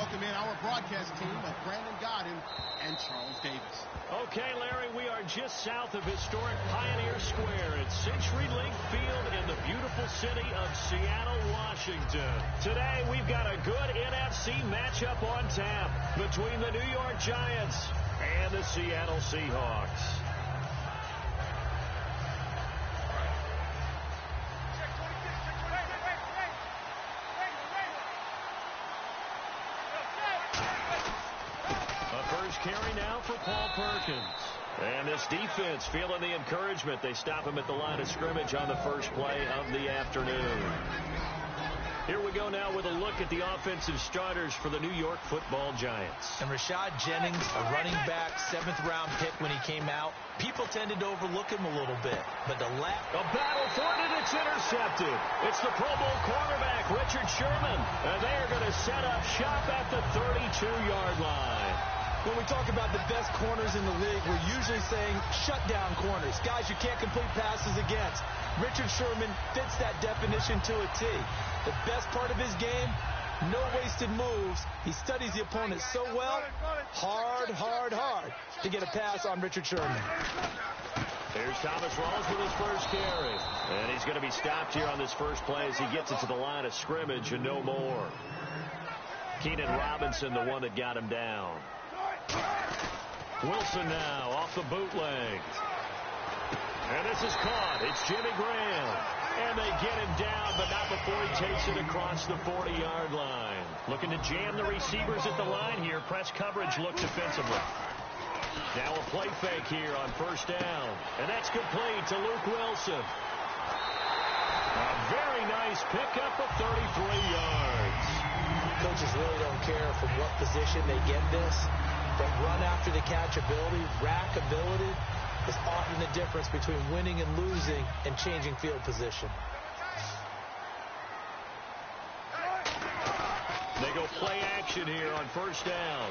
welcome in our broadcast team of Brandon Godden and Charles Davis. Okay, Larry, we are just south of historic Pioneer Square at CenturyLink Field in the beautiful city of Seattle, Washington. Today, we've got a good NFC matchup on tap between the New York Giants and the Seattle Seahawks. Carry now for Paul Perkins. And this defense feeling the encouragement. They stop him at the line of scrimmage on the first play of the afternoon. Here we go now with a look at the offensive starters for the New York Football Giants. And Rashad Jennings, a running back, 7th-round pick when he came out. People tended to overlook him a little bit. But a battle for it, and it's intercepted. It's the Pro Bowl cornerback, Richard Sherman. And they are going to set up shop at the 32-yard line. When we talk about the best corners in the league, we're usually saying shutdown corners, guys you can't complete passes against. Richard Sherman fits that definition to a T. The best part of his game, no wasted moves. He studies the opponent so well, hard to get a pass on Richard Sherman. Here's Thomas Rawls with his first carry. And he's going to be stopped here on this first play as he gets it to the line of scrimmage and no more. Keenan Robinson, the one that got him down. Wilson now off the bootleg. And this is caught. It's Jimmy Graham. And they get him down, but not before he takes it across the 40-yard line. Looking to jam the receivers at the line here. Press coverage looks defensively. Now a play fake here on first down. And that's complete to Luke Wilson. A very nice pickup of 33 yards. Coaches really don't care from what position they get this. But run after the catch ability, rack ability is often the difference between winning and losing and changing field position. They go play action here on first down.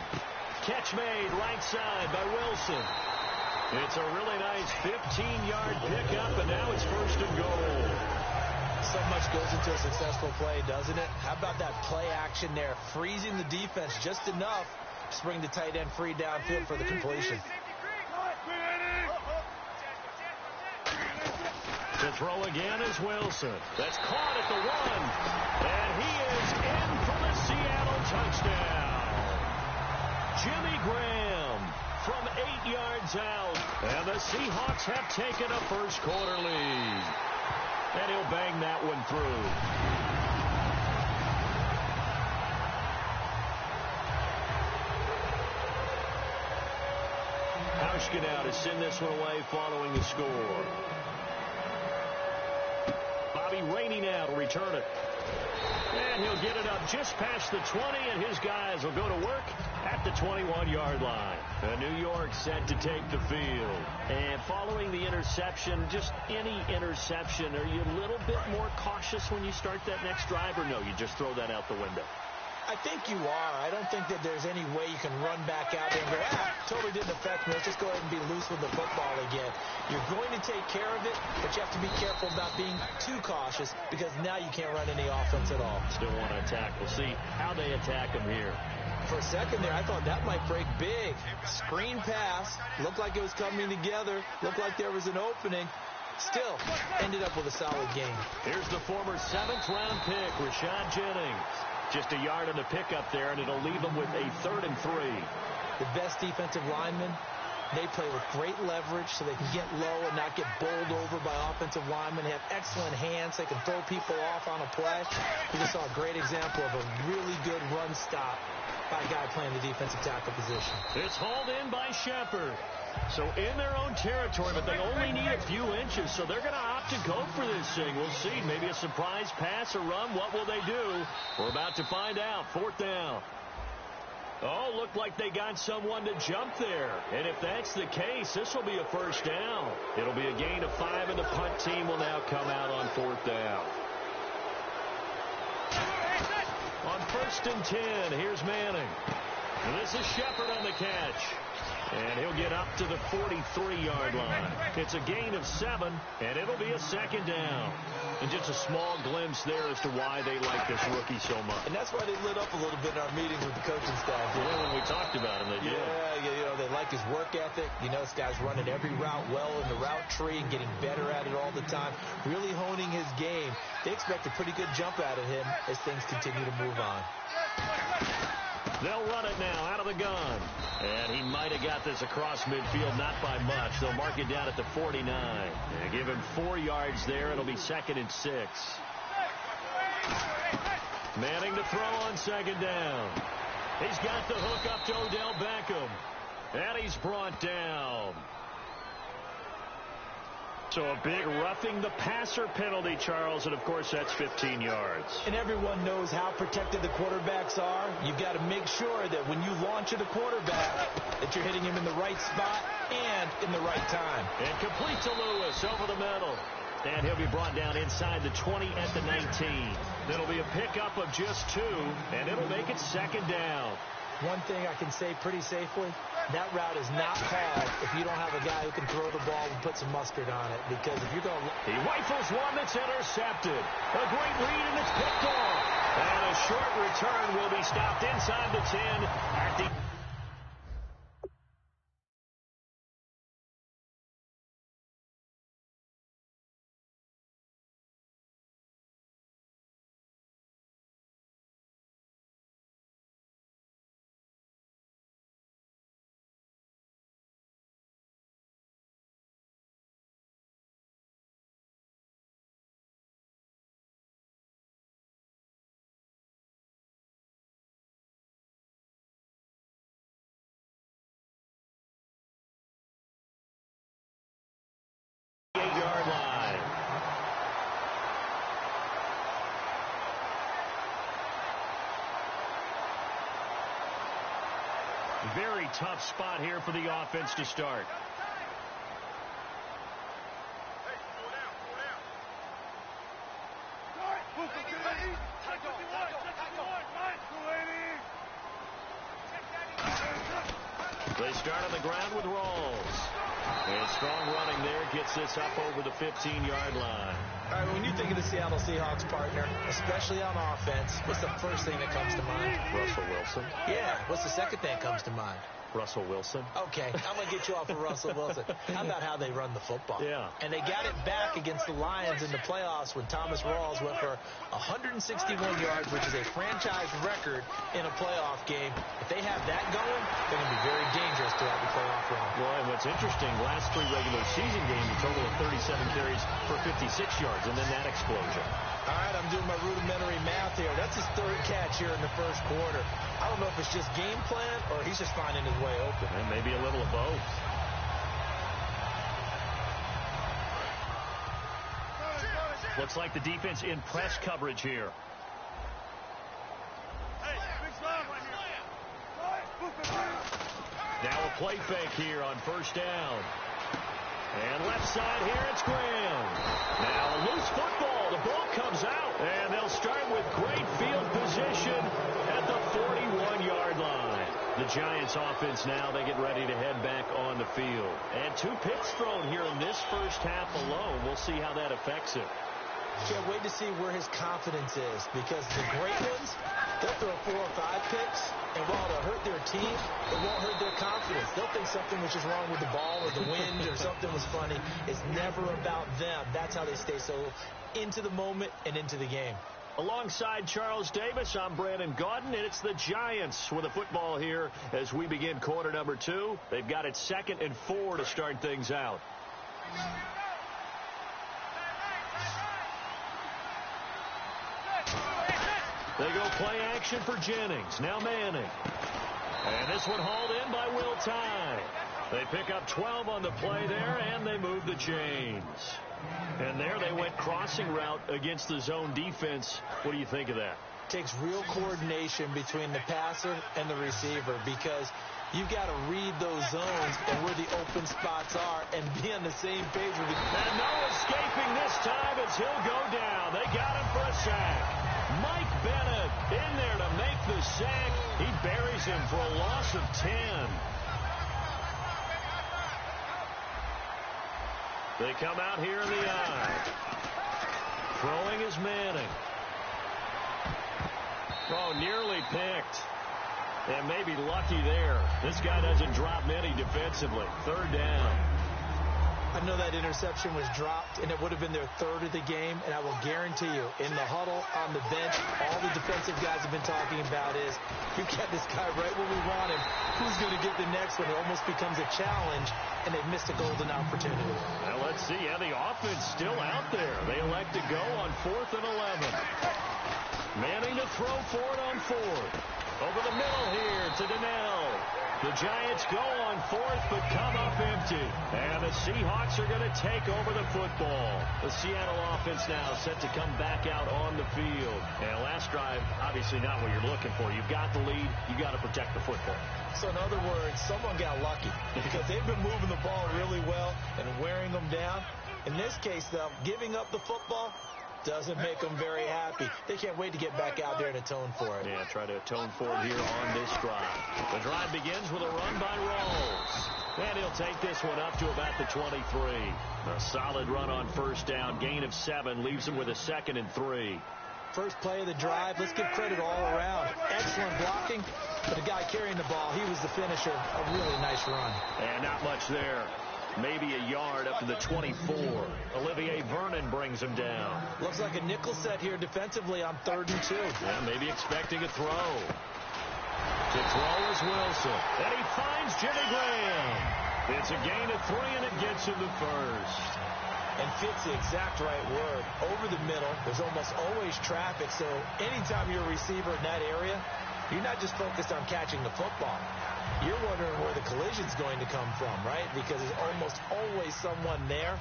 Catch made right side by Wilson. It's a really nice 15-yard pickup, and now it's first and goal. So much goes into a successful play, doesn't it? How about that play action there, freezing the defense just enough to bring the tight end free downfield for the completion. To throw again is Wilson. That's caught at the 1. And he is in for the Seattle touchdown. Jimmy Graham from 8 yards out. And the Seahawks have taken a first quarter lead. And he'll bang that one through. Hauschka now to send this one away following the score. Bobby Rainey now to return it. And he'll get it up just past the 20, and his guys will go to work at the 21-yard line. And New York set to take the field. And following the interception, just any interception, are you a little bit more cautious when you start that next drive, or no, you just throw that out the window? I think you are. I don't think that there's any way you can run back out there and go, totally didn't affect me. Let's just go ahead and be loose with the football again. You're going to take care of it, but you have to be careful about being too cautious because now you can't run any offense at all. Still want to attack. We'll see how they attack him here. For a second there, I thought that might break big. Screen pass. Looked like it was coming together. Looked like there was an opening. Still, ended up with a solid game. Here's the former 7th-round pick, Rashad Jennings. Just a yard on the pickup there, and it'll leave them with a 3rd and 3. The best defensive linemen, they play with great leverage so they can get low and not get bowled over by offensive linemen. They have excellent hands. They can throw people off on a play. We just saw a great example of a really good run stop by a guy playing the defensive tackle position. It's hauled in by Shepard. So in their own territory, but they only need a few inches, so they're going to opt to go for this thing. We'll see. Maybe a surprise pass or run. What will they do? We're about to find out. 4th down. Oh, looked like they got someone to jump there. And if that's the case, this will be a first down. It'll be a gain of 5, and the punt team will now come out on 4th down. On 1st and 10, here's Manning. And this is Shepard on the catch. And he'll get up to the 43-yard line. It's a gain of 7, and it'll be a second down. And just a small glimpse there as to why they like this rookie so much. And that's why they lit up a little bit in our meetings with the coaching staff. Yeah, when we talked about him, they did. Yeah, they like his work ethic. This guy's running every route well in the route tree and getting better at it all the time, really honing his game. They expect a pretty good jump out of him as things continue to move on. They'll run it now out of the gun. And he might have got this across midfield, not by much. They'll mark it down at the 49. And give him 4 yards there. It'll be 2nd and 6. Manning to throw on 2nd down. He's got the hook up to Odell Beckham. And he's brought down. So a big roughing the passer penalty, Charles, and of course that's 15 yards. And everyone knows how protected the quarterbacks are. You've got to make sure that when you launch at a quarterback that you're hitting him in the right spot and in the right time. And complete to Lewis over the middle. And he'll be brought down inside the 20 at the 19. That'll be a pickup of just 2, and it'll make it 2nd down. One thing I can say pretty safely, that route is not called if you don't have a guy who can throw the ball and put some mustard on it. Because if you're going to... He rifles one that's intercepted. A great read, and it's picked off. And a short return will be stopped inside the 10 at the... Very tough spot here for the offense to start. They start on the ground with Rawls. And strong running there gets this up over the 15-yard line. All right, when you think of the Seattle Seahawks, partner, especially on offense, what's the first thing that comes to mind? Russell Wilson. Yeah, what's the second thing that comes to mind? Russell Wilson. Okay, I'm going to get you off of Russell Wilson. How about how they run the football? Yeah. And they got it back against the Lions in the playoffs when Thomas Rawls went for 161 yards, which is a franchise record in a playoff game. If they have that going, they're going to be very dangerous throughout the playoff run. Well, and what's interesting, last 3 regular season games, a total of 37 carries for 56 yards, and then that explosion. All right, I'm doing my rudimentary math here. That's his 3rd catch here in the first quarter. I don't know if it's just game plan or he's just finding his way open. And maybe a little of both. Looks like the defense in press coverage here. Now a play fake here on 1st down. And left side here, it's Graham. Now a loose football. The ball comes out. And they'll start with great field position at the 41-yard line. The Giants offense now, they get ready to head back on the field. And 2 picks thrown here in this first half alone. We'll see how that affects him. Can't wait to see where his confidence is, because the great ones, they'll throw 4 or 5 picks, and while it'll hurt their team, it won't hurt their confidence. They'll think something was just wrong with the ball or the wind or something was funny. It's never about them. That's how they stay so into the moment and into the game. Alongside Charles Davis, I'm Brandon Gaudin, and it's the Giants with the football here as we begin quarter number 2. They've got it 2nd and 4 to start things out. They go play action for Jennings. Now Manning. And this one hauled in by Will Tye. They pick up 12 on the play there, and they move the chains. And there they went crossing route against the zone defense. What do you think of that? Takes real coordination between the passer and the receiver, because you've got to read those zones and where the open spots are and be on the same page with the... And no escaping this time as he'll go down. They got him for a sack. Mike Bennett in there to make the sack. He buries him for a loss of 10. They come out here in the eye. Throwing is Manning. Oh, nearly picked. And maybe lucky there. This guy doesn't drop many defensively. Third down. I know that interception was dropped, and it would have been their third of the game, and I will guarantee you, in the huddle, on the bench, all the defensive guys have been talking about is, we get this guy right where we want him. Who's going to get the next one? It almost becomes a challenge, and they've missed a golden opportunity. Well, let's see. Yeah, the offense still out there. They elect to go on 4th and 11. Manning to throw for it on 4th. Over the middle here to Donnell. The Giants go on 4th, but come up empty. And the Seahawks are going to take over the football. The Seattle offense now set to come back out on the field. And last drive, obviously not what you're looking for. You've got the lead. You've got to protect the football. So in other words, someone got lucky because they've been moving the ball really well and wearing them down. In this case, though, giving up the football doesn't make them very happy. They can't wait to get back out there and atone for it. Yeah, try to atone for it here on this drive. The drive begins with a run by Rawls. And he'll take this one up to about the 23. A solid run on first down. Gain of 7 leaves him with a 2nd and 3. First play of the drive. Let's give credit all around. Excellent blocking. But the guy carrying the ball, he was the finisher. A really nice run. And not much there. Maybe a yard up to the 24. Olivier Vernon brings him down. Looks like a nickel set here defensively on 3rd and 2. Yeah, maybe expecting a throw. To throw is Wilson. And he finds Jimmy Graham. It's a gain of 3, and it gets him the first. And fits the exact right word. Over the middle, there's almost always traffic. So anytime you're a receiver in that area, you're not just focused on catching the football. You're wondering where the collision's going to come from, right? Because there's almost always someone there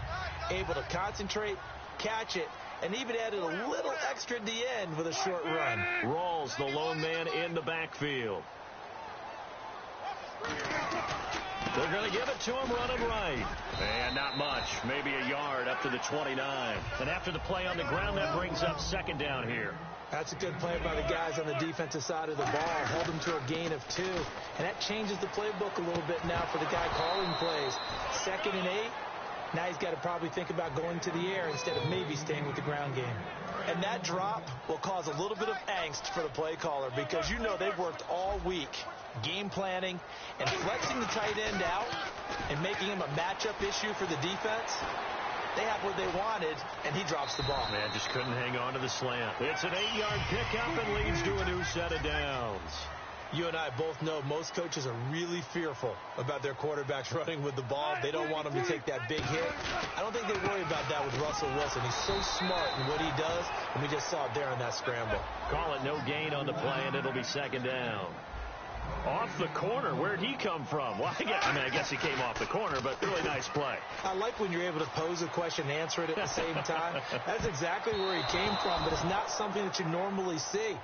able to concentrate, catch it, and even added a little extra at the end with a short run. Rawls, the lone man in the backfield. They're going to give it to him running right. And not much. Maybe a yard up to the 29. And after the play on the ground, that brings up 2nd down here. That's a good play by the guys on the defensive side of the ball. Held them to a gain of 2. And that changes the playbook a little bit now for the guy calling plays. 2nd and 8. Now he's got to probably think about going to the air instead of maybe staying with the ground game. And that drop will cause a little bit of angst for the play caller because you know they've worked all week game planning and flexing the tight end out and making him a matchup issue for the defense. They have what they wanted, and he drops the ball. Man, just couldn't hang on to the slant. It's an 8-yard pickup and leads to a new set of downs. You and I both know most coaches are really fearful about their quarterbacks running with the ball. They don't want them to take that big hit. I don't think they worry about that with Russell Wilson. He's so smart in what he does, and we just saw it there on that scramble. Call it no gain on the play, and it'll be 2nd down. Off the corner. Where'd he come from? Well, I guess he came off the corner, but really nice play. I like when you're able to pose a question and answer it at the same time. That's exactly where he came from, but it's not something that you normally see.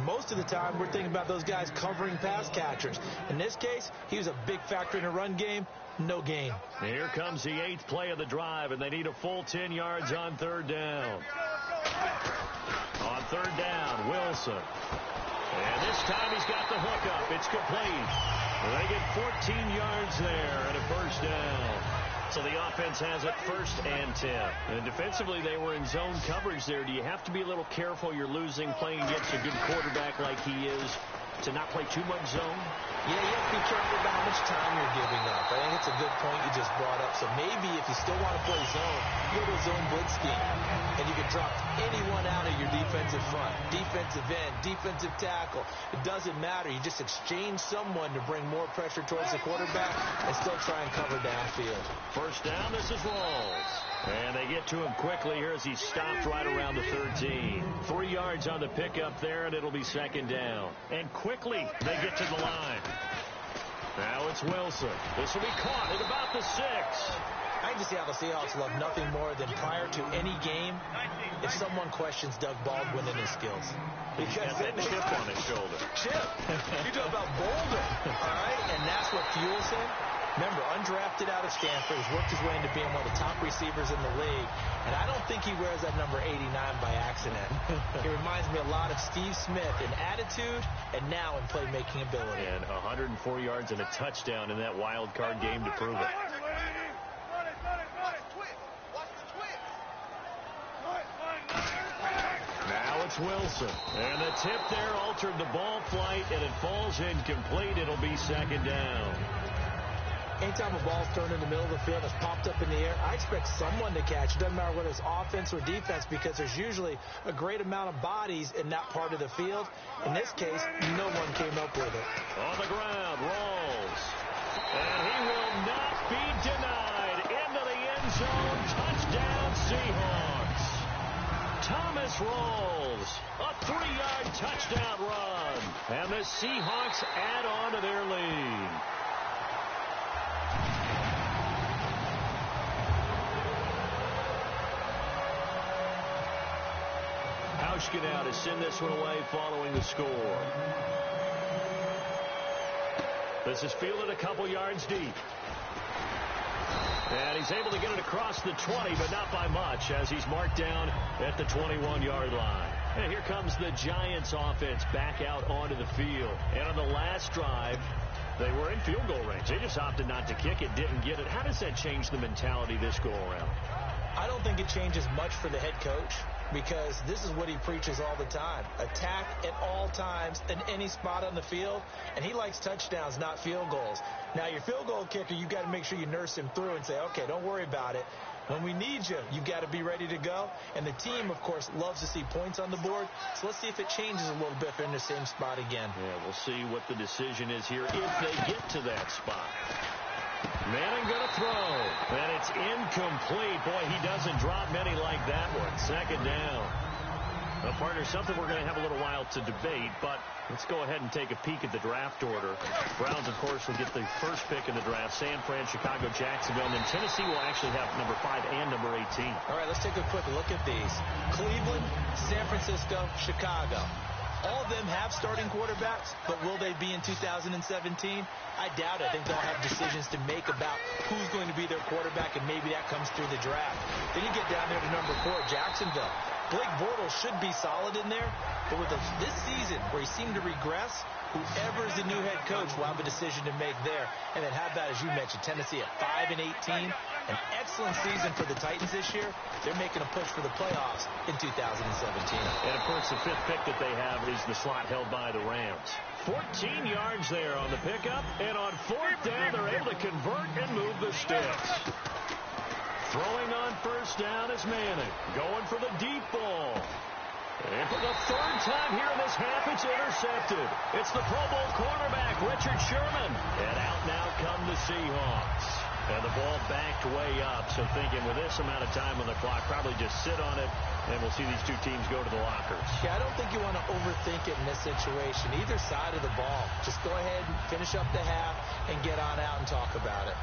Most of the time, we're thinking about those guys covering pass catchers. In this case, he was a big factor in a run game. No gain. Here comes the 8th play of the drive, and they need a full 10 yards on 3rd down. On 3rd down, Wilson. And this time he's got the hook up. It's complete. They get 14 yards there and a first down. So the offense has it 1st and 10. And defensively, they were in zone coverage there. Do you have to be a little careful? You're losing, playing against a good quarterback like he is, to not play too much zone? Yeah, you have to be careful about how much time you're giving up. I think it's a good point you just brought up. So maybe if you still want to play zone, go to a zone blitz scheme. And you can drop anyone out of your defensive front. Defensive end, defensive tackle. It doesn't matter. You just exchange someone to bring more pressure towards the quarterback and still try and cover downfield. First down, this is Rawls. And they get to him quickly here as he stopped right around the 13. 3 yards on the pickup there, and it'll be 2nd down. And quickly they get to the line. Now it's Wilson. This will be caught at about the 6. I can just see how the Seahawks love nothing more than prior to any game if someone questions Doug Baldwin and his skills. Because that chip on his shoulder. Chip. You talk about boulder. All right? And that's what fuels him. Remember, undrafted out of Stanford, has worked his way into being one of the top receivers in the league. And I don't think he wears that number 89 by accident. He reminds me a lot of Steve Smith in attitude and now in playmaking ability. And 104 yards and a touchdown in that wild card game to prove it. It's Wilson. And the tip there altered the ball flight, and it falls incomplete. It'll be second down. Anytime a ball's thrown in the middle of the field, it's popped up in the air, I expect someone to catch. It doesn't matter whether it's offense or defense, because there's usually a great amount of bodies in that part of the field. In this case, no one came up with it. On the ground, rolls. And he will not be denied. Into the end zone. Touchdown, Seahawks. Thomas rolls. A 3-yard touchdown run. And the Seahawks add on to their lead. Hauschka to send this one away following the score. This is fielded a couple yards deep. And he's able to get it across the 20, but not by much, as he's marked down at the 21-yard line. And here comes the Giants offense back out onto the field. And on the last drive, they were in field goal range. They just opted not to kick it, didn't get it. How does that change the mentality this go around? I don't think it changes much for the head coach, because this is what he preaches all the time. Attack at all times in any spot on the field, and he likes touchdowns, not field goals. Now, your field goal kicker, you've got to make sure you nurse him through and say, okay, don't worry about it. When we need you, you've got to be ready to go. And the team, of course, loves to see points on the board. So let's see if it changes a little bit if they're in the same spot again. Yeah, we'll see what the decision is here if they get to that spot. Manning going to throw, and it's incomplete. Boy, he doesn't drop many like that one. Second down. Well, partner, something we're going to have a little while to debate, but let's go ahead and take a peek at the draft order. Browns, of course, will get the first pick in the draft. San Fran, Chicago, Jacksonville, and then Tennessee will actually have number 5 and number 18. All right, let's take a quick look at these. Cleveland, San Francisco, Chicago. All of them have starting quarterbacks, but will they be in 2017? I doubt it. I think they'll have decisions to make about who's going to be their quarterback, and maybe that comes through the draft. Then you get down there to number 4, Jacksonville. Blake Bortles should be solid in there, but with this season where he seemed to regress, whoever is the new head coach will have a decision to make there. And then how about, as you mentioned, Tennessee at 5-18, an excellent season for the Titans this year. They're making a push for the playoffs in 2017. And, of course, the 5th pick that they have is the slot held by the Rams. 14 yards there on the pickup, and on 4th down, they're able to convert and move the sticks. Throwing on 1st down is Manning. Going for the deep ball. And for the 3rd time here in this half, it's intercepted. It's the Pro Bowl cornerback, Richard Sherman. And out now come the Seahawks. And the ball backed way up, so thinking with this amount of time on the clock, probably just sit on it, and we'll see these two teams go to the lockers. Yeah, I don't think you want to overthink it in this situation. Either side of the ball. Just go ahead and finish up the half and get on out and talk about it.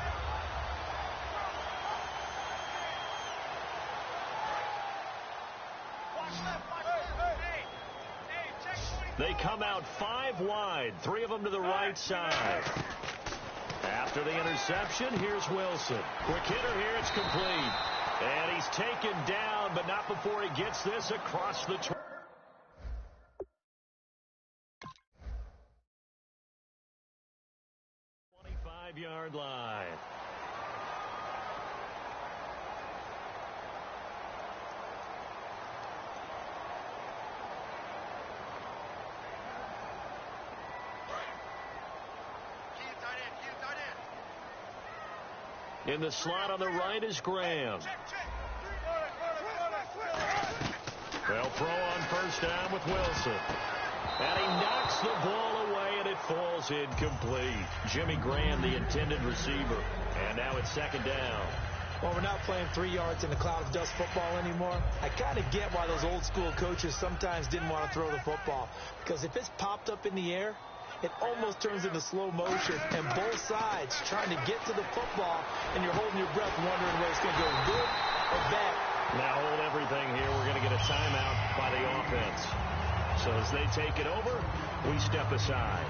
They come out 5 wide, 3 of them to the right side. After the interception, here's Wilson. Quick hitter here, it's complete. And he's taken down, but not before he gets this across the 25-yard line. In the slot on the right is Graham. They'll throw on 1st down with Wilson. And he knocks the ball away, and it falls incomplete. Jimmy Graham, the intended receiver. And now it's 2nd down. Well, we're not playing 3 yards in a cloud of dust football anymore. I kind of get why those old school coaches sometimes didn't want to throw the football. Because if it's popped up in the air, it almost turns into slow motion, and both sides trying to get to the football, and you're holding your breath wondering whether it's going to go good or bad. Now hold everything here. We're going to get a timeout by the offense. So as they take it over, we step aside.